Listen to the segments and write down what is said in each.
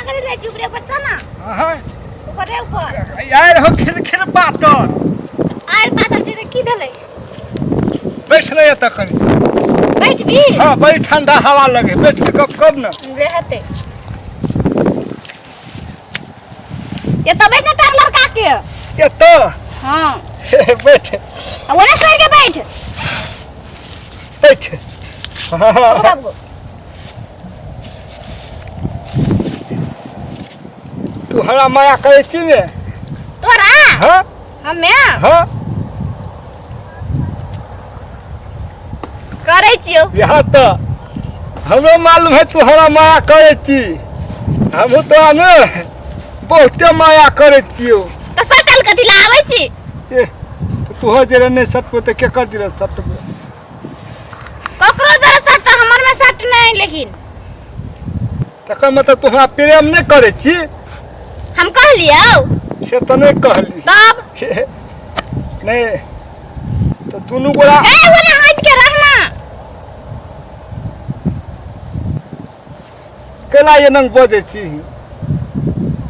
करे ले चुप रे बच्चा ना हां ऊपर रे ऊपर यार हो खिल पातर आर पातर से की भेलै बैठ नहीं त कनी बैठ भी हां बड़ी ठंडा हवा लगे बैठ के कब न ले हते ये तो बैठ ना टांग लड़का के ये तो हां बैठ ओने सर के बैठ बाबू तू हरा माया करे छी ने तोरा हां हमे हां करे छियो यहाँ तो हमरो मालूम है तू हरा माया करे छी हम तो ने बहुते माया करे छियो तो सटल कथि ला आबै छी तू हो जे ने सट पे त के कर दिले सट पे ककरो जरा सट हमर में सट नहीं लेकिन तकर मतलब तू हमरा प्रेम नहीं करे छी हम कहलियो से तो नहीं कहली तब नहीं तो दोनों गोरा ए ओने हट के रहना केला ये नंग बजे छी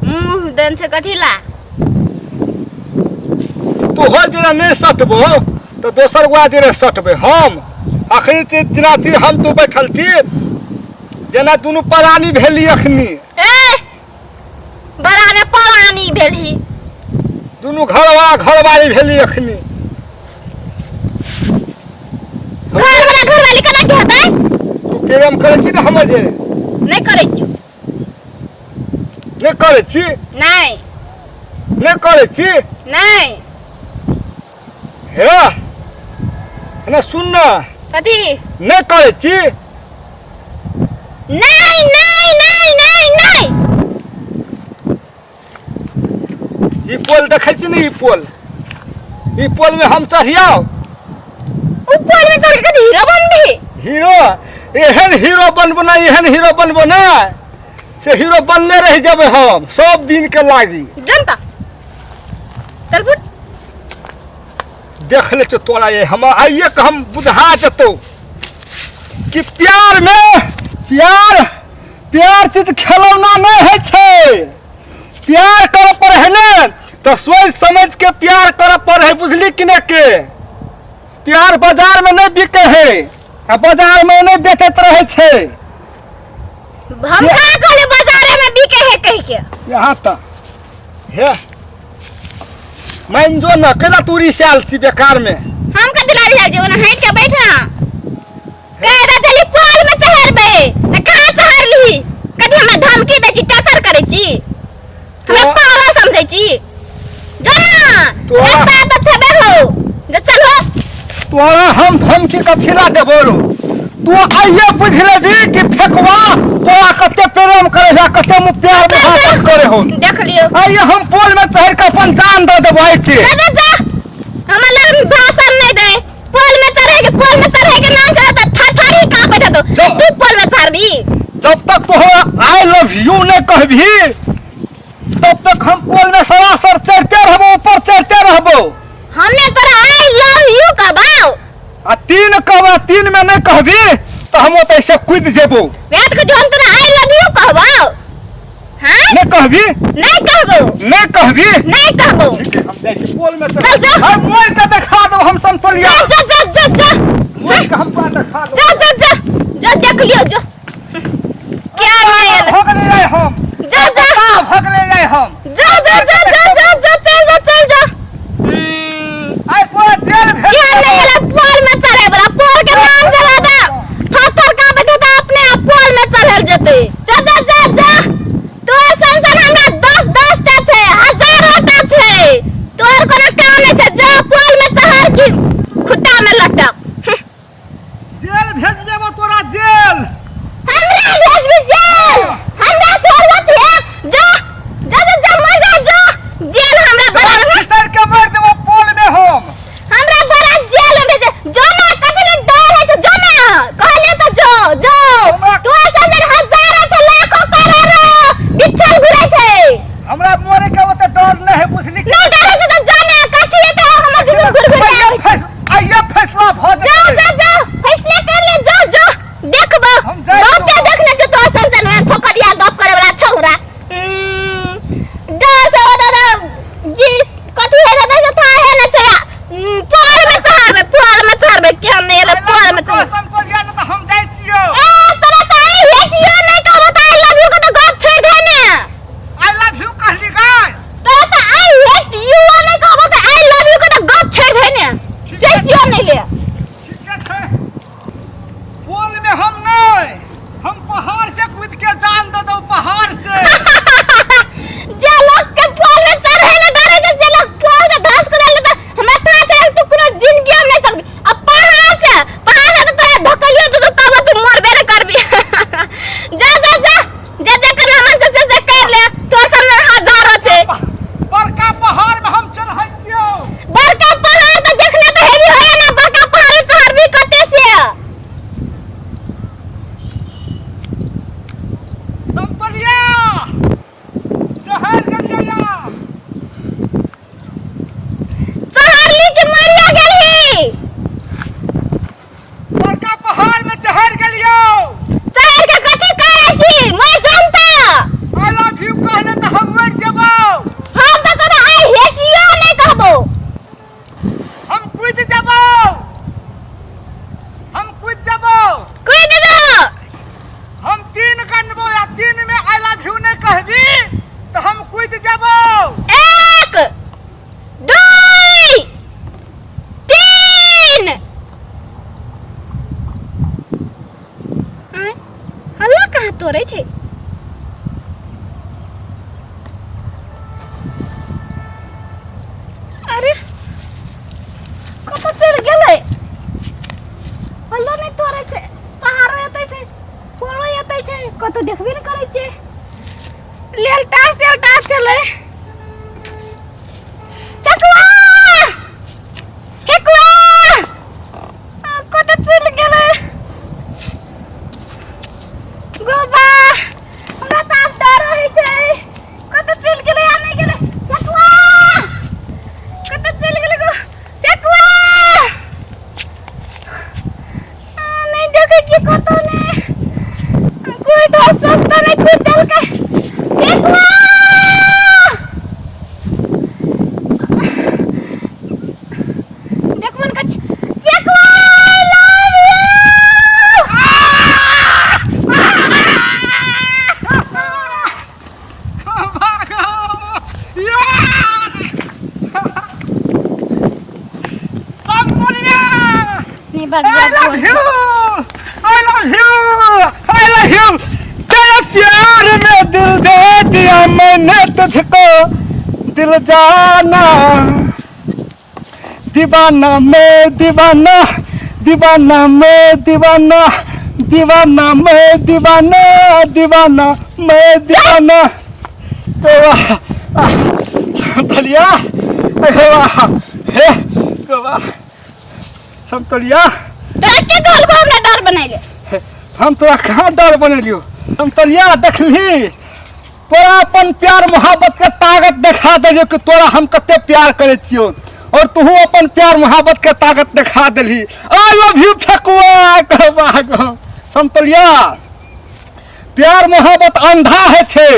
मुंह देन से कथि ला तू हो जरा नहीं सटबो तो दोसर गोरा जरे सटबे हम अखनी ते जिनाती हम तू बैठल थी जना दोनों परानी भेली अखनी ए बराने परानी भेलही दोनों घरवाली भेली अखनी घरवाली कना के होतै तू प्रेम करे छी ना हम जे नहीं करे छी नहीं करे छी नहीं नहीं करे छी नहीं हे ना सुन ना कथि नहीं करे छी नहीं नहीं नहीं नहीं नहीं ई पोल देखै छी नहीं ई पोल में हम चढ़ियाओ ऊपर में चढ़ के हीरो बनबी हीरो एहन हीरो बनबो ना एहन हीरो बनबो ना से हीरो बनले रह जाबे हम सब दिन के लागी जनता चल फुट देख ले तो तोरा ये हम आइए के हम बुझा जतो कि प्यार में प्यार चीज खिलौना नहीं है छे प्यार करे पर है ने तो सोच समझ के प्यार करे पर है बुझली कि ने के प्यार बाजार में नहीं बिके है आ बाजार में नहीं बेचत रहे छे हम कहां कहले बाजारे में बिके है कह के यहाँ तक हे मान जो न केला तूरी साल छी बेकार में हम का दिलारी है जो ना हट के बैठना कह रतली पोल में चढ़बे त कहां चढ़ली कदी हमरा धमकी दै छी टचर करे छी हमरा पागल समझै छी जो ना रास्ता तो छबे हो जो चलो तोरा हम धमकी का खिला देबो रो तू आइए बुझ लेबी कि फेकवा तोरा कते प्रेम करे है कते मु प्यार मोहब्बत करे हो देख लियो आइए हम पोल में चढ़ के अपन जान दे देबो आइके जा हमरा लग भाषण नहीं दे पोल में चढ़े के नाम से तो थरथरी का बैठा तो तू पोल में चढ़बी जब तक तो आई लव यू नहीं कहबी तब तक हम पोल में सरासर चढ़ते रहबो ऊपर चढ़ते रहबो हमने तोरा आई लव यू कहबो आ तीन कहबा तीन में नहीं कहबी तो हम ओतै से कूद जेबो वेट के जो हम तोरा आई लव यू कहबो हां नहीं कहबी नहीं कहबो नहीं कहबी नहीं कहबो ठीक है हम जाई पोल में चल जा हम मोर के दिखा दो हम संतोलिया जा मोर के हम दिखा दो जा देख लियो जो क्या है भोग ले जाए हम जा भोग ले जाए हम जा चल जा आई पूरा जेल भेज क्या नहीं है पोल में चढ़े बड़ा पोल के नाम चला दे थर का बैठो तो अपने आप पोल में चढ़ल जते जा तोर संसन हमरा 10 टा छे हजारों टा छे तोर कोनो काम नहीं छे जा पोल में चढ़ की खुट्टा में लटक जेल भेज देबो तोरा जेल लेलटा सेलटा चले फेकुआ फेकुआ कत चल गेले गोबा हमरा त अब डर होइ छै कत चल गेले आ नहीं गेले फेकुआ कत चल गेले गो फेकुआ नहीं देखे छी कत ने कोई तो सस्ता नहीं खुद दल के फेकुआ देख मन कछ फेकुआ लव यू नहीं बच I love you तेरे प्यार में दिल दे दिया मैंने तुझको दिल जाना दीवाना मैं दीवाना दीवाना मैं दीवाना दीवाना मैं दीवाना दीवाना मैं दीवाना दलिया समतलिया तोरा के कहल को हमरा डर बनेले हम तोरा कहाँ डर बनेलियो समतलिया देखली तोरा अपन प्यार मोहब्बत के ताकत दिखा देलियो कि तोरा हम कते प्यार करे छियो और तू अपन प्यार मोहब्बत के ताकत दिखा देली आई लव यू फेकुआ कहबा समतलिया प्यार मोहब्बत अंधा है छे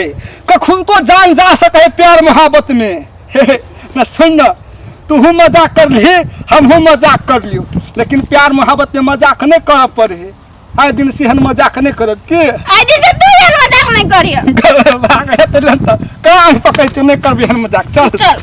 कखुन तो जान जा सके प्यार मोहब्बत में न सुन तू मजाक कर ली हम मजाक कर लियो लेकिन प्यार मोहब्बत में मजाक नहीं कर पड़े आए दिन से हम मजाक नहीं करब के आई दिन से तू मजाक नहीं करियो भाग है तो कान पकड़ के नहीं करबी हम मजाक चल चल